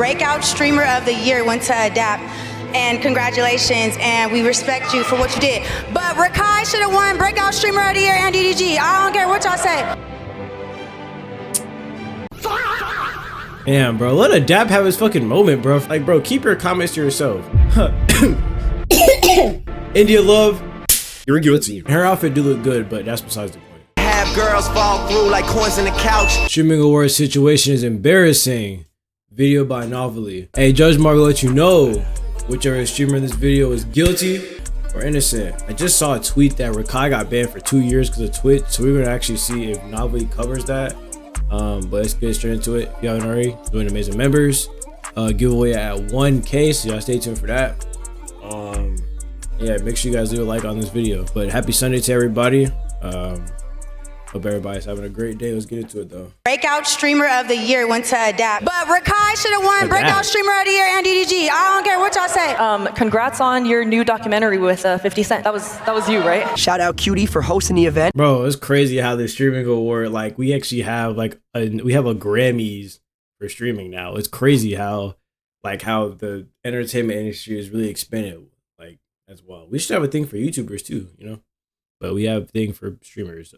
Breakout Streamer of the Year went to Adapt, and congratulations, and we respect you for what you did. But Kai should have won Breakout Streamer of the Year and DDG. I don't care what y'all say. Damn, bro, let Adapt have his fucking moment, bro. Like, bro, keep your comments to yourself. India Love, you're guilty. Her outfit do look good, but that's besides the point. Have girls fall through like coins in the couch. Streaming awards situation is embarrassing. Video by Novelly. Hey, Judge Mark will let you know whichever streamer in this video is guilty or innocent. I just saw a tweet that Kai got banned for 2 years because of Twitch, so we're gonna actually see if Novelly covers that. But let's get straight into it. If you haven't already, join the Mazin Members. Giveaway at 1K, so y'all stay tuned for that. Yeah, make sure you guys leave a like on this video. But happy Sunday to everybody. Hope everybody's having a great day. Let's get into it though. Breakout Streamer of the Year went to Adapt, but Kai should have won Breakout Streamer of the Year and DDG. I don't care what y'all say. Congrats on your new documentary with 50 Cent. That was you, right? Shout out Cutie for hosting the event. Bro, it's crazy how the streaming award, like, we actually have we have a Grammys for streaming now. It's crazy how the entertainment industry is really expanded like as well. We should have a thing for YouTubers too, you know, but we have a thing for streamers. So.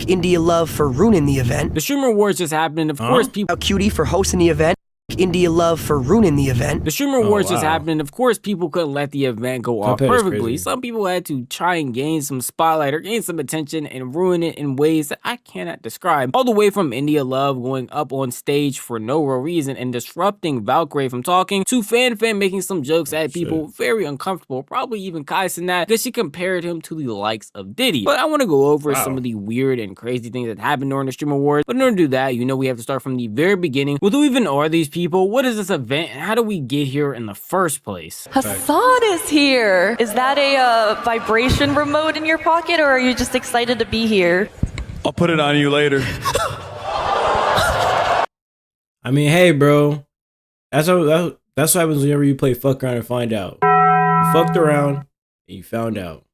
India Love for ruining the event. The Streamer Awards just happened. Of course, people. Cutie for hosting the event. India Love for ruining the event. The Streamer Awards just happened. Of course, people couldn't let the event go off perfectly. Some people had to try and gain some spotlight or gain some attention and ruin it in ways that I cannot describe. All the way from India Love going up on stage for no real reason and disrupting Valkyrie from talking, to Fan making some jokes at people very uncomfortable, probably even Kai Cenat, because she compared him to the likes of Diddy. But I want to go over some of the weird and crazy things that happened during the Streamer Awards. But in order to do that, you know, we have to start from the very beginning. With who even are these people? What is this event, and how do we get here in the first place? Hassan is here. Is that a vibration remote in your pocket, or are you just excited to be here? I'll put it on you later. I mean, hey, bro, that's what happens whenever you play fuck around and find out. You fucked around and you found out.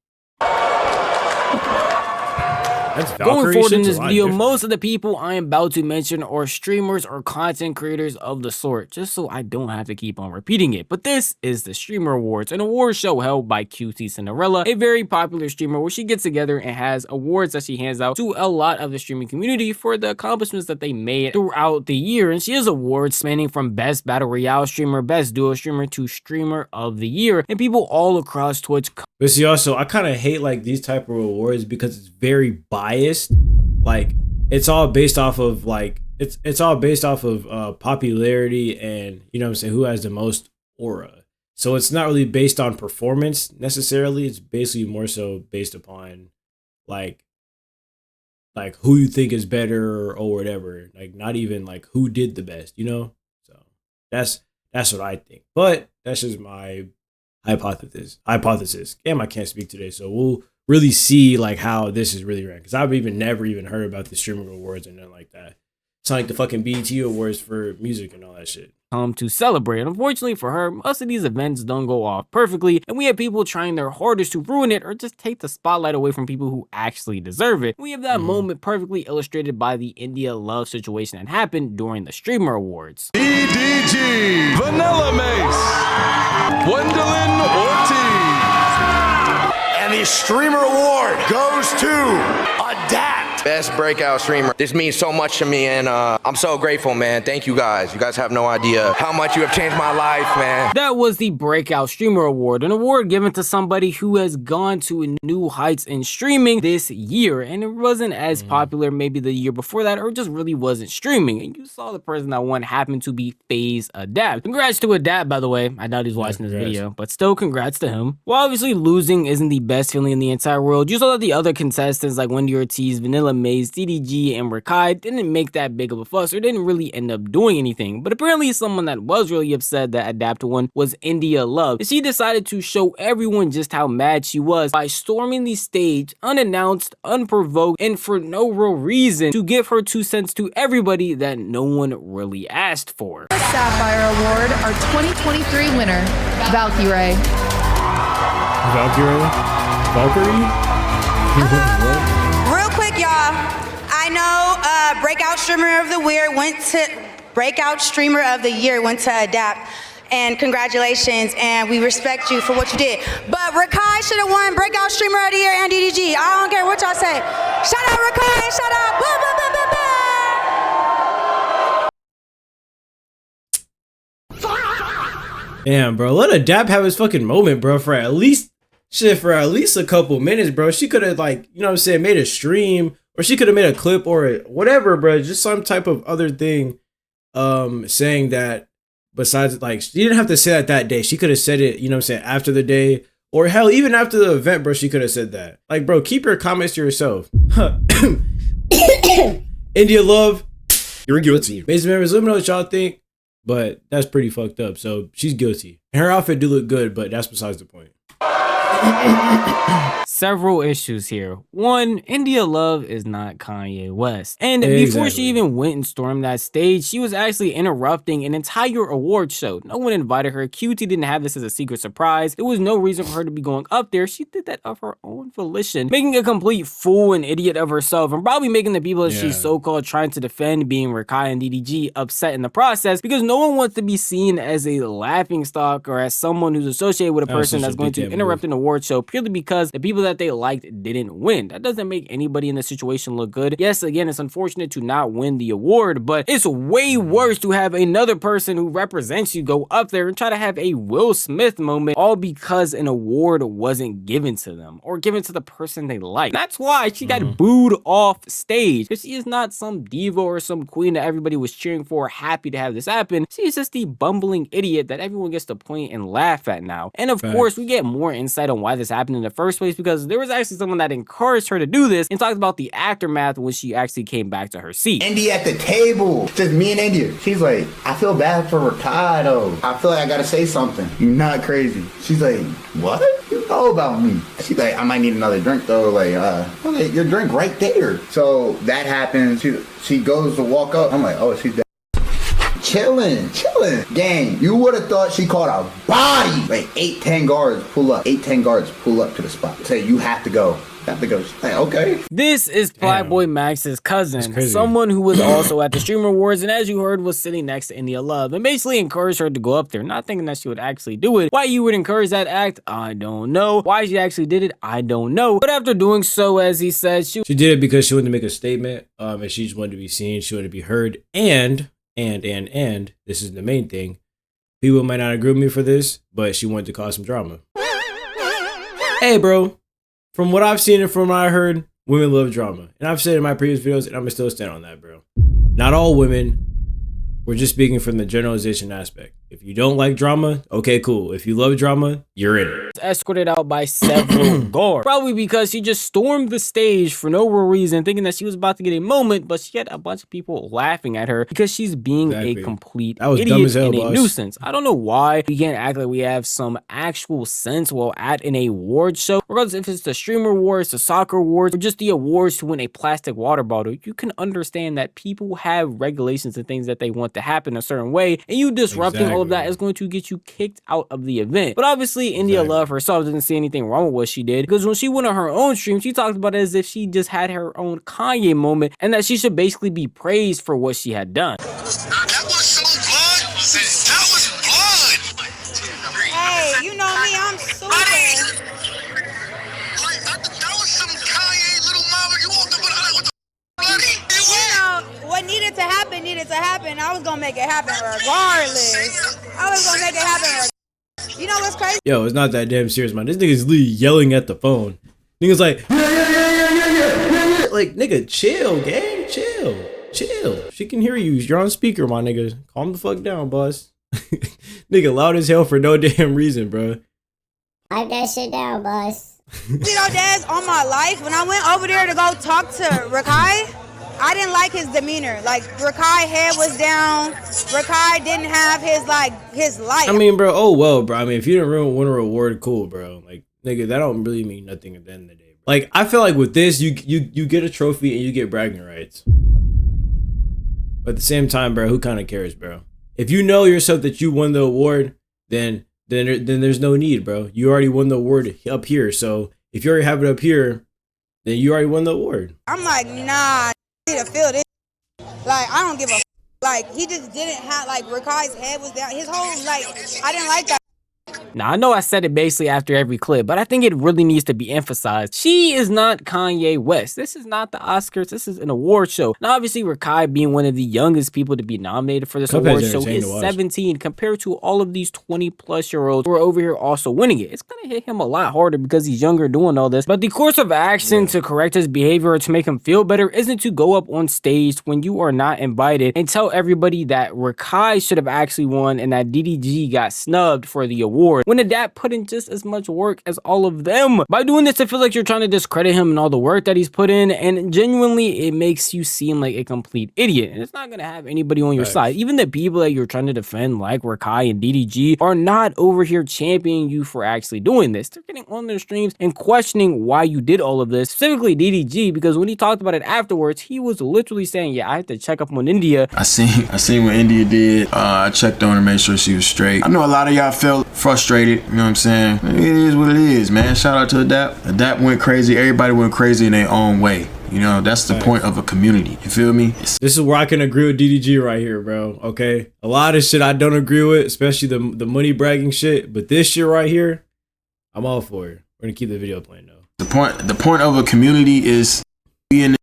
Going forward in this video, most of the people I am about to mention are streamers or content creators of the sort, just so I don't have to keep on repeating it. But this is the Streamer Awards, an award show held by qtcinderella, a very popular streamer where she gets together and has awards that she hands out to a lot of the streaming community for the accomplishments that they made throughout the year. And she has awards spanning from Best Battle Royale Streamer, Best Duo Streamer, to Streamer of the Year, and people all across Twitch. But see, also, I kind of hate like these type of awards because it's very biased. Like, it's all based off of it's all based off of popularity and, you know what I'm saying, who has the most aura. So it's not really based on performance necessarily. It's basically more so based upon like who you think is better or whatever. Like, not even like who did the best, you know? So that's what I think. But that's just my hypothesis. Damn, I can't speak today, so we'll really see like how this is really ranked, because I've never even heard about the Streamer Awards and nothing like that. It's not like the fucking BET Awards for music and all that shit. To celebrate. Unfortunately for her, most of these events don't go off perfectly, and we have people trying their hardest to ruin it or just take the spotlight away from people who actually deserve it. We have that moment perfectly illustrated by the India Love situation that happened during the Streamer Awards. DDG, Vanilla Mace, Gwendolyn Ortiz. And the Streamer Award goes to Adapt. Best breakout streamer. This means so much to me, and I'm so grateful, man. Thank you guys. You guys have no idea how much you have changed my life, man. That was the Breakout Streamer Award, an award given to somebody who has gone to new heights in streaming this year, and it wasn't as popular maybe the year before that, or just really wasn't streaming. And you saw the person that won happened to be FaZe Adapt. Congrats to Adapt, by the way. I doubt he's watching this video, but still congrats to him. While obviously losing isn't the best feeling in the entire world, you saw that the other contestants like Wendy Ortiz, Vanilla Maze, DDG, and Kai didn't make that big of a fuss or didn't really end up doing anything. But apparently someone that was really upset that Adapt won was India Love. She decided to show everyone just how mad she was by storming the stage unannounced, unprovoked, and for no real reason to give her 2 cents to everybody that no one really asked for. Sapphire Award, our 2023 winner, Valkyrie. Real quick, y'all. I know Breakout Streamer of the Year went to Breakout Streamer of the Year went to Adapt. And congratulations, and we respect you for what you did. But Rakai should have won Breakout Streamer of the Year and DDG. I don't care what y'all say. Shout out Rakai, shout out. Blah, blah, blah, blah, blah. Damn, bro. Let Adapt have his fucking moment, bro. For at least a couple minutes, bro. She could have, like, you know what I'm saying, made a stream, or she could have made a clip or whatever, bro. Just some type of other thing, saying that. Besides, like, she didn't have to say that day. She could have said it, you know what I'm saying, after the day. Or hell, even after the event, bro, she could have said that. Like, bro, keep your comments to yourself. India Love, you're guilty. Mazin Members, let me know what y'all think. But that's pretty fucked up. So she's guilty. And her outfit do look good, but that's besides the point. Several issues here. One, India Love is not Kanye West. And before she even went and stormed that stage, she was actually interrupting an entire award show. No one invited her. QT didn't have this as a secret surprise. There was no reason for her to be going up there. She did that of her own volition, making a complete fool and idiot of herself, and probably making the people that she's so-called trying to defend, being Rakai and DDG, upset in the process, because no one wants to be seen as a laughingstock or as someone who's associated with a person that's going to interrupt an award show purely because the people that they liked didn't win. That doesn't make anybody in the situation look good. Yes, again, it's unfortunate to not win the award, but it's way worse to have another person who represents you go up there and try to have a Will Smith moment, all because an award wasn't given to them or given to the person they like. That's why she got booed off stage, because she is not some diva or some queen that everybody was cheering for, happy to have this happen. She's just the bumbling idiot that everyone gets to point and laugh at now. And of course, we get more insight on why this happened in the first place, because there was actually someone that encouraged her to do this and talked about the aftermath when she actually came back to her seat. India at the table, just me and India. She's like, I feel bad for Ricardo. I feel like I gotta say something. You're not crazy. She's like, what? You know about me? She's like, I might need another drink though. Like, okay, your drink right there. So that happens. She goes to walk up. I'm like, oh, she's dead. Chilling. Gang, you would have thought she caught a body. Like 8-10 guards pull up. 8-10 guards pull up to the spot. Say, you have to go. She's like, okay. This is Flyboy Max's cousin, someone who was also at the Streamer Awards, and as you heard, was sitting next to India Love, and basically encouraged her to go up there, not thinking that she would actually do it. Why you would encourage that act, I don't know. Why she actually did it, I don't know. But after doing so, as he said, she did it because she wanted to make a statement, and she just wanted to be seen, she wanted to be heard, and this is the main thing. People might not agree with me for this, but she wanted to cause some drama. Hey, bro. From what I've seen and from what I heard, women love drama. And I've said in my previous videos, and I'm gonna still stand on that, bro. Not all women. We're just speaking from the generalization aspect. If you don't like drama, okay, cool. If you love drama, you're in it. Escorted out by several guards. Probably because she just stormed the stage for no real reason, thinking that she was about to get a moment, but she had a bunch of people laughing at her because she's being a complete idiot and a nuisance. I don't know why we can't act like we have some actual sense while at an award show. Regardless if it's the Streamer Awards, the Soccer Awards, or just the awards to win a plastic water bottle, you can understand that people have regulations and things that they want to happen a certain way, and you disrupting all of that is going to get you kicked out of the event. But obviously, India Love herself didn't see anything wrong with what she did, because when she went on her own stream, she talked about it as if she just had her own Kanye moment, and that she should basically be praised for what she had done. That was so blood. That was blood. Hey, you know me, I'm super. That was some Kanye little mama. You walked up with the bloody. What needed to happen, I was gonna make it happen regardless. You know what's crazy? Yo, it's not that damn serious, man. This nigga's literally yelling at the phone. Nigga's like, yeah. Like, nigga, chill, gang, chill. She can hear you. You're on speaker, my nigga. Calm the fuck down, boss. Nigga, loud as hell for no damn reason, bro. Pipe that shit down, boss. You know, Daz, on my life, when I went over there to go talk to Rakai, I didn't like his demeanor. Like, Rakai head was down. Rakai didn't have his life. I mean, bro, oh well, bro. I mean, if you didn't win a reward, cool, bro. Like, nigga, that don't really mean nothing at the end of the day, bro. Like, I feel like with this, you get a trophy and you get bragging rights. But at the same time, bro, who kind of cares, bro? If you know yourself that you won the award, then there's no need, bro. You already won the award up here. So if you already have it up here, then you already won the award. I'm like, nah, I need to feel this. Like, I don't give a Like, he just didn't have, like, Rakai's head was down. His whole, like, I didn't like that. Now, I know I said it basically after every clip, but I think it really needs to be emphasized. She is not Kanye West. This is not the Oscars. This is an award show. Now, obviously, Rakai being one of the youngest people to be nominated for this award show is 17 compared to all of these 20-plus-year-olds who are over here also winning it. It's going to hit him a lot harder because he's younger doing all this. But the course of action to correct his behavior or to make him feel better isn't to go up on stage when you are not invited and tell everybody that Rakai should have actually won and that DDG got snubbed for the award, when Adapt put in just as much work as all of them. By doing this, I feel like you're trying to discredit him and all the work that he's put in, and genuinely, it makes you seem like a complete idiot, and it's not gonna have anybody on your side. Even the people that you're trying to defend, like Rakai and DDG, are not over here championing you for actually doing this. They're getting on their streams and questioning why you did all of this, specifically DDG, because when he talked about it afterwards, he was literally saying, yeah, I had to check up on India. I seen what India did. I checked on her, made sure she was straight. I know a lot of y'all felt frustrated, you know what I'm saying? It is what it is, man. Shout out to Adapt. Adapt went crazy. Everybody went crazy in their own way. You know, that's the point of a community. You feel me? This is where I can agree with DDG right here, bro. Okay? A lot of shit I don't agree with, especially the money bragging shit. But this shit right here, I'm all for it. We're gonna keep the video playing though. The point of a community is being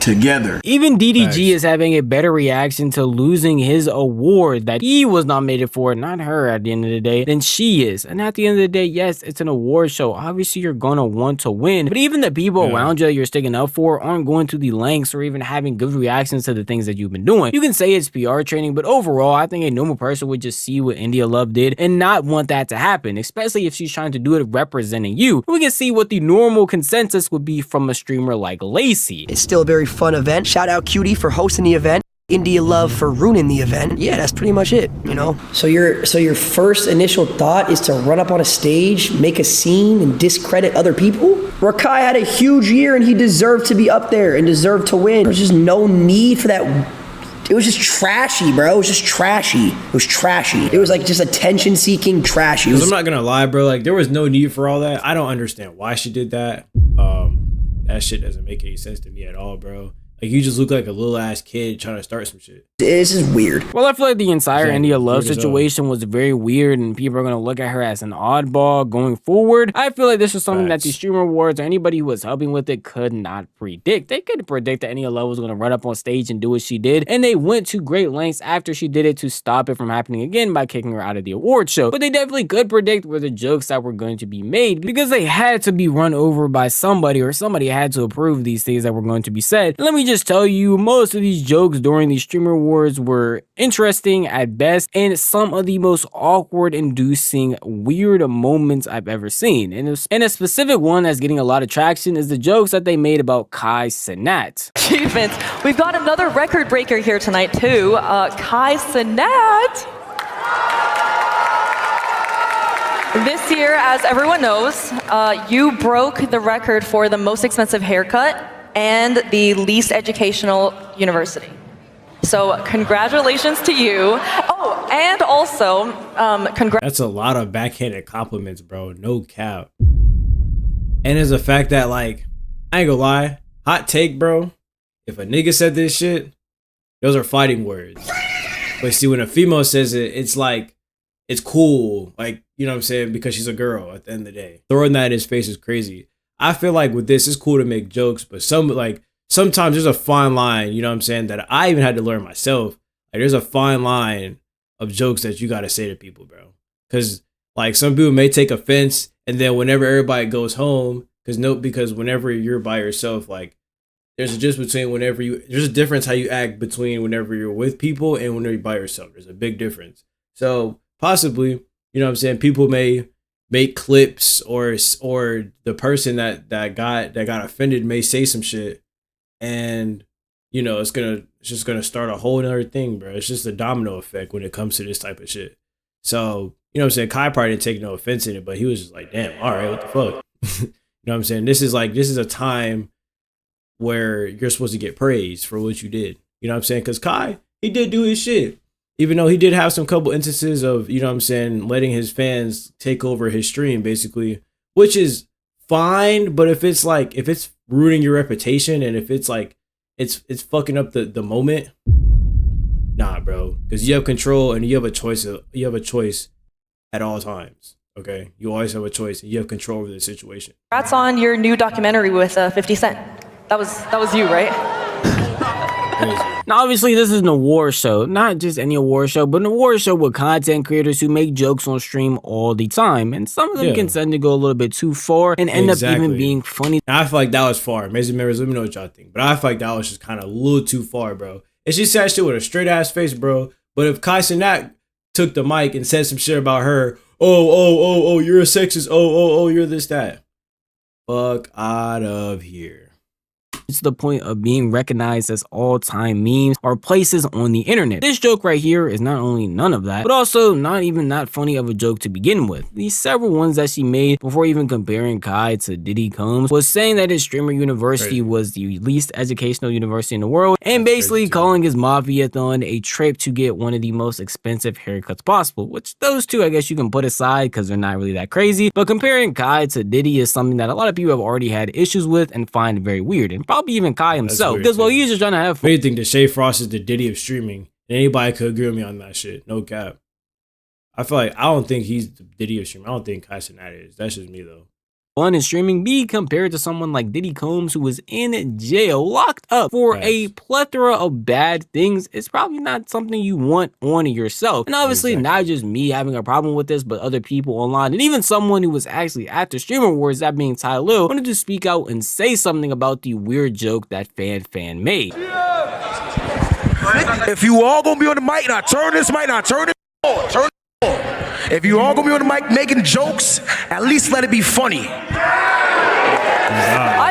together. Even DDG is having a better reaction to losing his award that he was nominated for, not her at the end of the day, than she is. And at the end of the day, yes, it's an award show. Obviously, you're gonna want to win, but even the people around you that you're sticking up for aren't going to the lengths or even having good reactions to the things that you've been doing. You can say it's PR training, but overall, I think a normal person would just see what India Love did and not want that to happen, especially if she's trying to do it representing you. We can see what the normal consensus would be from a streamer like Lacey. It's still a very fun event. Shout out Cutie for hosting the event. India Love for ruining the event. Yeah, that's pretty much it, you know? So your first initial thought is to run up on a stage, make a scene, and discredit other people? Rakai had a huge year and he deserved to be up there and deserved to win. There's just no need for that. It was just trashy, bro. It was just trashy. It was trashy. It was like just attention-seeking trashy. I'm not gonna lie, bro. Like, there was no need for all that. I don't understand why she did that. That shit doesn't make any sense to me at all, bro. Like, you just look like a little ass kid trying to start some shit. This is weird. Well, I feel like the entire India Love situation was very weird and people are going to look at her as an oddball going forward. I feel like this is something that the Streamer Awards or anybody who was helping with it could not predict. They could predict that India Love was going to run up on stage and do what she did, and they went to great lengths after she did it to stop it from happening again by kicking her out of the award show. But they definitely could predict where the jokes that were going to be made because they had to be run over by somebody or somebody had to approve these things that were going to be said. And let me just tell you, most of these jokes during the Streamer Awards were interesting at best and some of the most awkward inducing weird moments I've ever seen. And a specific one that's getting a lot of traction is the jokes that they made about Kai Cenat. Achievements. We've got another record breaker here tonight too. Kai Cenat. This year, as everyone knows, you broke the record for the most expensive haircut and the least educational university. So congratulations to you. Oh, and also, That's a lot of backhanded compliments, bro. No cap. And there's a fact that, like, I ain't gonna lie, hot take, bro. If a nigga said this shit, those are fighting words. But see, when a female says it, it's like, it's cool. Like, you know what I'm saying? Because she's a girl at the end of the day. Throwing that in his face is crazy. I feel like with this, it's cool to make jokes, but sometimes there's a fine line, you know what I'm saying, that I even had to learn myself. Like, there's a fine line of jokes that you gotta say to people, bro. Because, like, some people may take offense, and then whenever everybody goes home, because whenever you're by yourself, like, there's a difference between there's a difference how you act between whenever you're with people and whenever you're by yourself. There's a big difference. So possibly, you know what I'm saying, people may make clips or the person that got offended may say some shit, and you know it's just gonna start a whole other thing, bro. It's just a domino effect when it comes to this type of shit. So, you know what I'm saying, Kai probably didn't take no offense in it, but he was just like, damn, all right, what the fuck. You know what I'm saying? This is a time where you're supposed to get praised for what you did. You know what I'm saying? Because Kai, he did do his shit. Even though he did have some couple instances of, you know what I'm saying, letting his fans take over his stream, basically, which is fine. But if it's ruining your reputation and if it's like, it's fucking up the moment, Nah, bro, because you have control and you have a choice. You have a choice at all times. Okay, you always have a choice and you have control over the situation. Congrats on your new documentary with 50 Cent. That was you, right? Now, obviously, this is an award show. Not just any award show, but an award show with content creators who make jokes on stream all the time. And some of them can tend to go a little bit too far and end up even being funny. And I feel like that was far. Mazin Members, let me know what y'all think. But I feel like that was just kind of a little too far, bro. And she said shit with a straight ass face, bro. But if Kai Cenat took the mic and said some shit about her, oh, you're a sexist, oh, you're this, that. Fuck out of here. It's the point of being recognized as all-time memes or places on the internet. This joke right here is not only none of that, but also not even that funny of a joke to begin with. These several ones that she made before even comparing Kai to Diddy Combs was saying that his streamer university was the least educational university in the world, and basically calling his mafia-thon a trip to get one of the most expensive haircuts possible, which those two I guess you can put aside because they're not really that crazy, but comparing Kai to Diddy is something that a lot of people have already had issues with and find very weird, and probably even Kai himself, because while he's just trying to have fun. What do you think? The Shay Frost is the Diddy of streaming, and anybody could agree with me on that shit. No cap. I feel like I don't think he's the Diddy of streaming. I don't think Kai Cenat is. That's just me though. Fun in streaming be compared to someone like Diddy Combs, who was in jail, locked up for a plethora of bad things. It's probably not something you want on yourself. And obviously not just me having a problem with this, but other people online, and even someone who was actually at the Streamer Awards, that being Ty Lil, wanted to speak out and say something about the weird joke that fan made. If you all gonna be on the mic, now turn this mic, now turn it on, turn it on. If you all gonna be on the mic making jokes, at least let it be funny.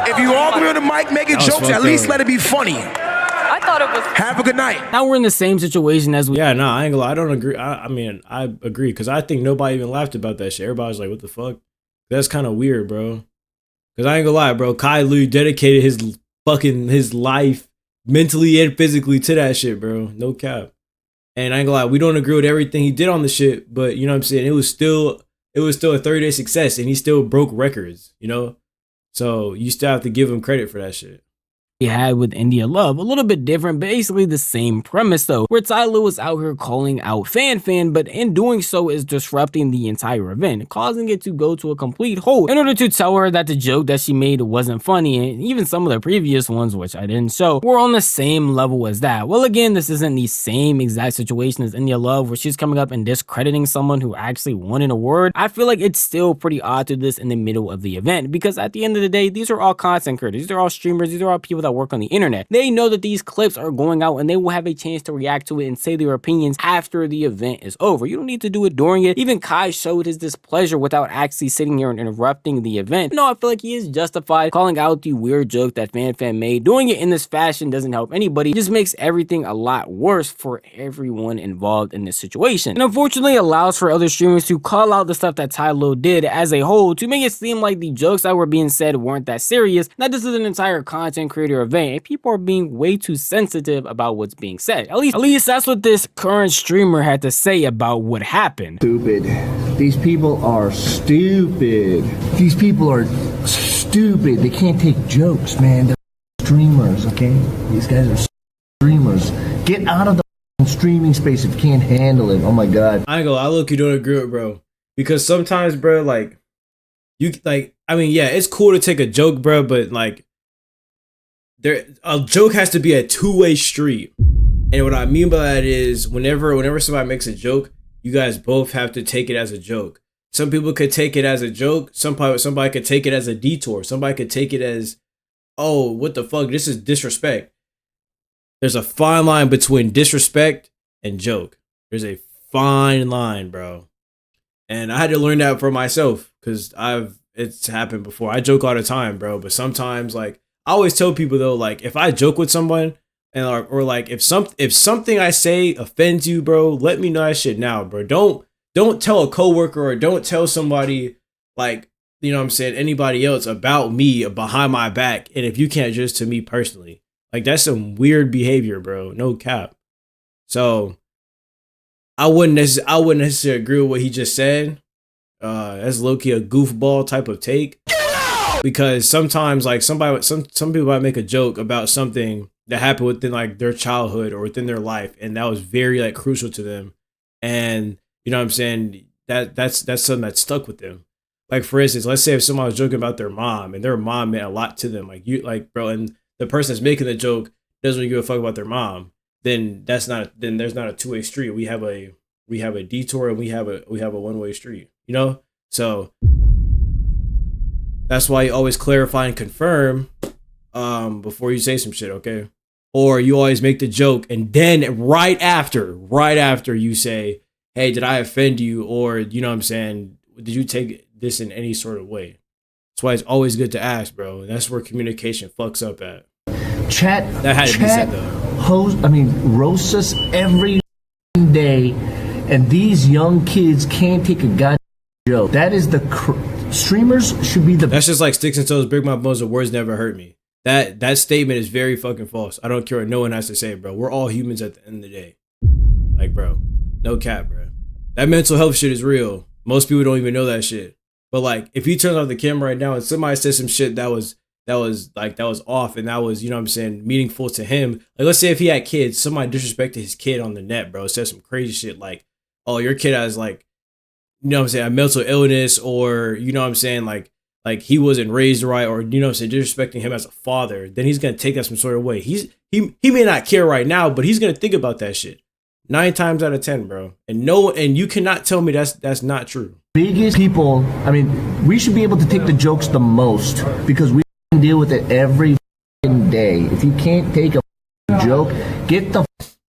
If you all gonna be on the mic making jokes, at least let it be funny. I thought it was. Have a good night. Now we're in the same situation as we. Yeah, no, I ain't gonna lie. I don't agree. I mean, I agree because I think nobody even laughed about that shit. Everybody's like, "What the fuck?" That's kind of weird, bro. Because I ain't gonna lie, bro. Kai Lu dedicated his life mentally and physically to that shit, bro. No cap. And I ain't gonna lie, we don't agree with everything he did on the shit, but you know what I'm saying? It was still a 30-day success, and he still broke records, you know? So you still have to give him credit for that shit. He had with India Love, a little bit different, basically the same premise though, where Ty Lil was out here calling out fan, but in doing so is disrupting the entire event, causing it to go to a complete halt in order to tell her that the joke that she made wasn't funny, and even some of the previous ones, which I didn't show, were on the same level as that. Well, again, this isn't the same exact situation as India Love, where she's coming up and discrediting someone who actually won an award. I feel like it's still pretty odd to do this in the middle of the event, because at the end of the day, these are all content creators, these are all streamers, these are all people that work on the internet. They know that these clips are going out and they will have a chance to react to it and say their opinions after the event is over. You don't need to do it during it. Even Kai showed his displeasure without actually sitting here and interrupting the event. No, I feel like he is justified calling out the weird joke that fan made. Doing it in this fashion doesn't help anybody. It just makes everything a lot worse for everyone involved in this situation. And unfortunately allows for other streamers to call out the stuff that Ty Lil did as a whole to make it seem like the jokes that were being said weren't that serious. That this is an entire content creator event. People are being way too sensitive about what's being said. At least that's what this current streamer had to say about what happened. Stupid. These people are stupid. These people are stupid. They can't take jokes, man. They're streamers, okay? These guys are streamers. Get out of the streaming space if you can't handle it. Oh my god. I ain't gonna lie, look, you don't agree with, bro. Because sometimes, bro, like, I mean, yeah, it's cool to take a joke, bro, but like, a joke has to be a two-way street. And what I mean by that is whenever somebody makes a joke, you guys both have to take it as a joke. Some people could take it as a joke. Somebody could take it as a detour. Somebody could take it as, oh, what the fuck? This is disrespect. There's a fine line between disrespect and joke. There's a fine line, bro. And I had to learn that for myself because it's happened before. I joke all the time, bro. But sometimes, like, I always tell people though, like, if I joke with someone and or like if something I say offends you, bro, let me know that shit now, bro. Don't tell a coworker or don't tell somebody, like, you know what I'm saying, anybody else about me behind my back. And if you can't just to me personally, like, that's some weird behavior, bro. No cap. So I wouldn't necessarily agree with what he just said. That's low-key a goofball type of take. Because sometimes, like, some people might make a joke about something that happened within like their childhood or within their life, and that was very like crucial to them. And you know what I'm saying, that's something that stuck with them. Like for instance, let's say if someone was joking about their mom and their mom meant a lot to them, like you like bro, and the person that's making the joke doesn't really give a fuck about their mom, then there's not a two-way street. We have a detour and we have a one-way street, you know? So that's why you always clarify and confirm before you say some shit, okay? Or you always make the joke and then right after you say, hey, did I offend you? Or, you know what I'm saying, did you take this in any sort of way? That's why it's always good to ask, bro. And that's where communication fucks up at. Chat, that had to be said, though. Roasts us every day, and these young kids can't take a goddamn joke. That is streamers should be the. That's just like sticks and stones, break my bones, and words never hurt me. That statement is very fucking false. I don't care what no one has to say, bro. We're all humans at the end of the day. Like, bro, no cap, bro. That mental health shit is real. Most people don't even know that shit. But like, if he turns off the camera right now and somebody says some shit that was off and that was, you know what I'm saying, meaningful to him. Like, let's say if he had kids, somebody disrespected his kid on the net, bro. Said some crazy shit like, oh, your kid has like, you know what I'm saying, a mental illness, or, you know what I'm saying, like he wasn't raised right, or, you know what I'm saying, disrespecting him as a father, then he's going to take that some sort of way. He may not care right now, but he's going to think about that shit 9 times out of 10, bro. And you cannot tell me that's not true. Biggest people, we should be able to take the jokes the most because we deal with it every day. If you can't take a joke, get the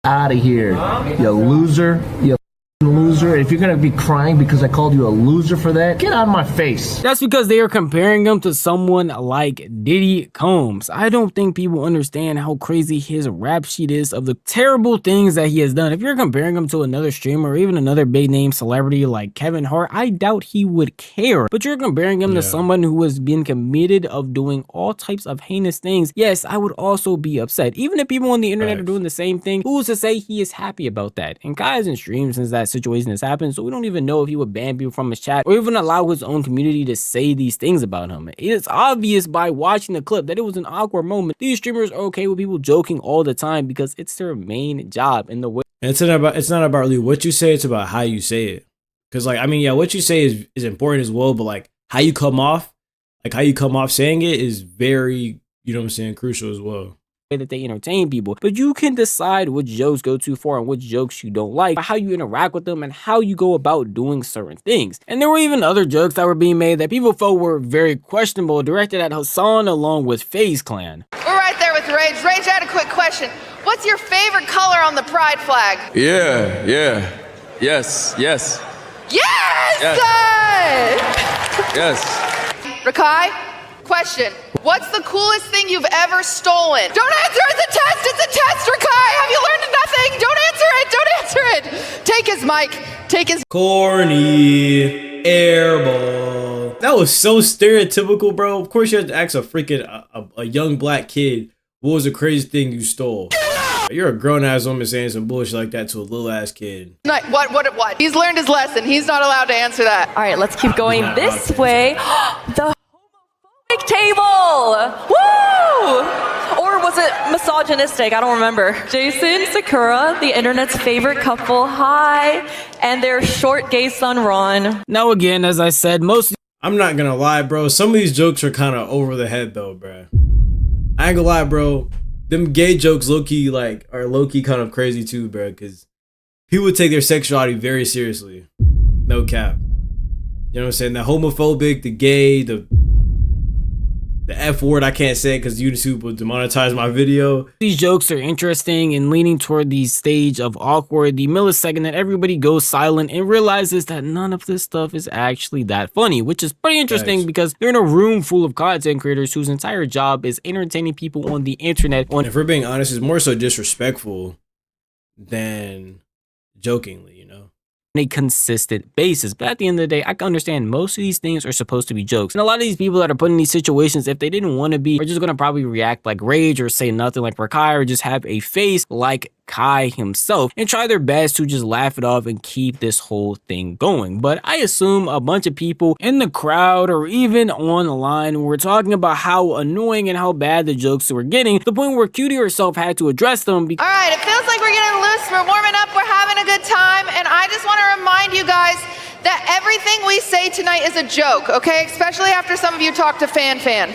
out of here, you loser, you loser. If you're gonna be crying because I called you a loser for that, get out of my face. That's because they are comparing him to someone like Diddy Combs. I don't think people understand how crazy his rap sheet is of the terrible things that he has done. If you're comparing him to another streamer or even another big name celebrity like Kevin Hart, I doubt he would care. But you're comparing him to someone who has been committed of doing all types of heinous things. Yes, I would also be upset. Even if people on the internet are doing the same thing, who's to say he is happy about that? And Kai hasn't streamed since that situation has happened, so we don't even know if he would ban people from his chat or even allow his own community to say these things about him. It's obvious by watching the clip that it was an awkward moment. These streamers are okay with people joking all the time because it's their main job in the way. It's not about really what you say, it's about how you say it. Because like, what you say is important as well, but like how you come off saying it is very, you know what I'm saying, crucial as well. That they entertain people, but you can decide which jokes go too far and which jokes you don't like, how you interact with them and how you go about doing certain things. And there were even other jokes that were being made that people felt were very questionable, directed at Hassan along with FaZe Clan. We're right there with Rage. Rage, I had a quick question. What's your favorite color on the pride flag? Yes. Yes! Yes. Rakai, question. What's the coolest thing you've ever stolen? Don't answer, it's a test, Rakai! Have you learned nothing? Don't answer it! Take his mic, take his— Corny airball. That was so stereotypical, bro. Of course you have to ask a freaking a young black kid, what was the craziest thing you stole? You're a grown-ass woman saying some bullshit like that to a little-ass kid. What? He's learned his lesson. He's not allowed to answer that. All right, let's keep going this way. The homophobic table! Woo! Or was it misogynistic? I don't remember. Jason, Sakura, the internet's favorite couple, hi, and their short gay son, Ron. Now again, as I said, I'm not gonna lie, bro. Some of these jokes are kind of over the head, though, bro. I ain't gonna lie, bro. Them gay jokes low-key kind of crazy too, bro, because people take their sexuality very seriously. No cap. You know what I'm saying? The homophobic, the gay, the F word, I can't say it because YouTube will demonetize my video. These jokes are interesting and leaning toward the stage of awkward, the millisecond that everybody goes silent and realizes that none of this stuff is actually that funny, which is pretty interesting because they're in a room full of content creators whose entire job is entertaining people on the internet. If we're being honest, it's more so disrespectful than jokingly, you know? A consistent basis. But at the end of the day, I can understand most of these things are supposed to be jokes. And a lot of these people that are put in these situations, if they didn't want to be, are just going to probably react like Rage or say nothing like Rakai or just have a face like Kai himself and try their best to just laugh it off and keep this whole thing going. But I assume a bunch of people in the crowd or even online were talking about how annoying and how bad the jokes were getting, to the point where Cutie herself had to address them. All right, it feels like we're getting loose, we're warming up, we're having a good time, and I just want to remind you guys that everything we say tonight is a joke, okay? Especially after some of you talk to Fan.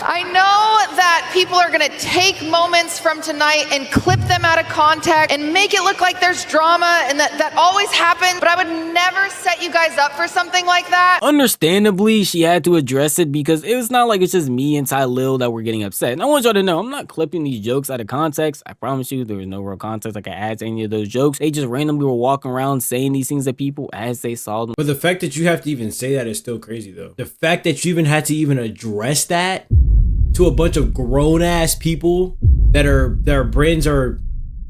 I know that people are gonna take moments from tonight and clip them out of context and make it look like there's drama, and that always happens, but I would never set you guys up for something like that. Understandably, she had to address it because it was not like it's just me and Ty Lil that were getting upset. And I want y'all to know, I'm not clipping these jokes out of context. I promise you there was no real context I could add to any of those jokes. They just randomly were walking around saying these things to people as they saw them. But the fact that you have to even say that is still crazy though. The fact that you even had to even address that to a bunch of grown-ass people that their brains are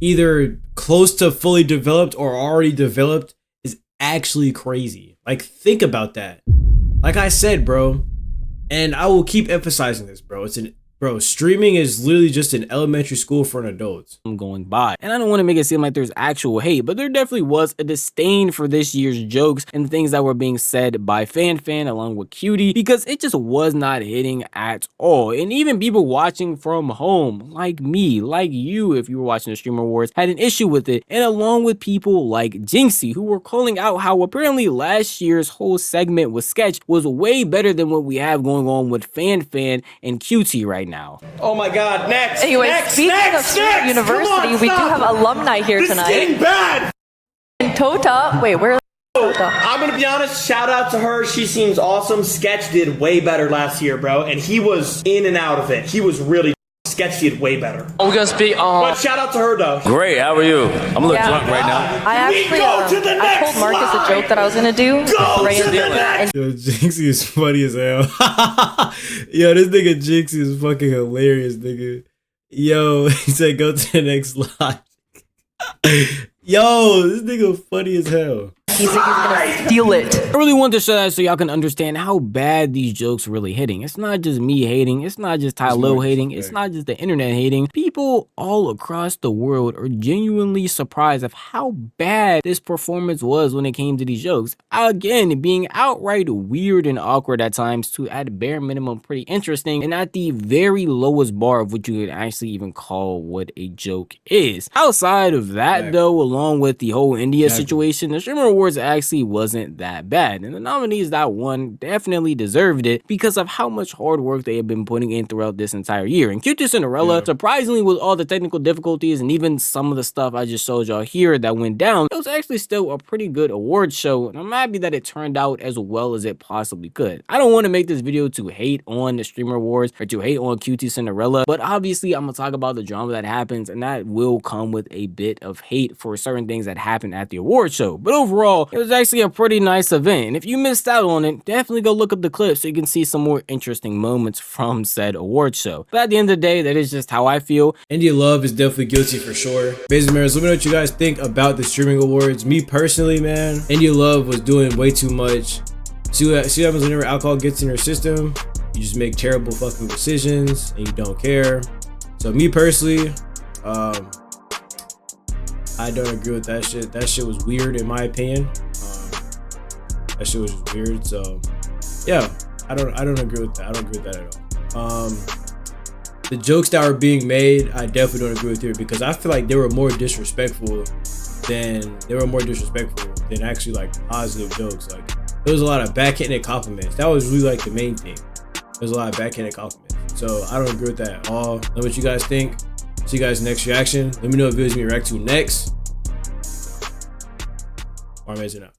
either close to fully developed or already developed is actually crazy. Like, think about that. Like I said, bro, and I will keep emphasizing this, bro. Streaming is literally just an elementary school for an adult. I'm going by. And I don't want to make it seem like there's actual hate, but there definitely was a disdain for this year's jokes and things that were being said by Fan along with Cutie, because it just was not hitting at all. And even people watching from home, like me, like you, if you were watching the Streamer Wars, had an issue with it. And along with people like Jynxzi, who were calling out how apparently last year's whole segment with Sketch was way better than what we have going on with Fan and QT right now. Oh my God, next! Anyway, next, speaking next, of Streamer University, on, we do have alumni here this tonight. This is getting bad! And Tota, wait, where is Tota? I'm gonna be honest, shout out to her, she seems awesome. Sketch did way better last year, bro, and he was in and out of it. He was really Sketch did way better. We're gonna speak but shout out to her though. Great, how are you? I'm a little drunk right now. I actually I told Marcus a joke that I was gonna do. Yo, Jynxzi is funny as hell. Yo, this nigga Jynxzi is fucking hilarious, nigga. Yo, he said go to the next slide. Yo, this nigga funny as hell. He's gonna steal it. I really want to show that so y'all can understand how bad these jokes are really hitting. It's not just me hating, it's not just Ty Lil hating, it's not just the internet hating. People all across the world are genuinely surprised of how bad this performance was when it came to these jokes. Again, being outright weird and awkward at times to, at bare minimum, pretty interesting, and at the very lowest bar of what you could actually even call what a joke is. Outside of that though, along with the whole India situation, the Streamer Awards actually wasn't that bad, and the nominees that won definitely deserved it because of how much hard work they have been putting in throughout this entire year. And qtcinderella, surprisingly, with all the technical difficulties and even some of the stuff I just showed y'all here that went down, it was actually still a pretty good award show, and I'm happy that it turned out as well as it possibly could. I don't want to make this video to hate on the Streamer Awards or to hate on qtcinderella, but obviously I'm gonna talk about the drama that happens, and that will come with a bit of hate for certain things that happen at the award show. But overall, it was actually a pretty nice event, and if you missed out on it, definitely go look up the clip so you can see some more interesting moments from said award show. But at the end of the day, that is just how I feel. India Love is definitely guilty for sure. Mazin Members, let me know what you guys think about the streaming awards. Me personally, man, India Love was doing way too much. See what happens whenever alcohol gets in your system. You just make terrible fucking decisions and you don't care. So me personally, I don't agree with that shit. That shit was weird in my opinion. That shit was just weird. So yeah, I don't agree with that. I don't agree with that at all. The jokes that were being made, I definitely don't agree with here because I feel like they were more disrespectful than actually like positive jokes. Like there was a lot of backhanded compliments. That was really like the main thing. There's a lot of backhanded compliments. So I don't agree with that at all. Know what you guys think. See you guys next reaction. Let me know what videos you react to next. MarMazin out.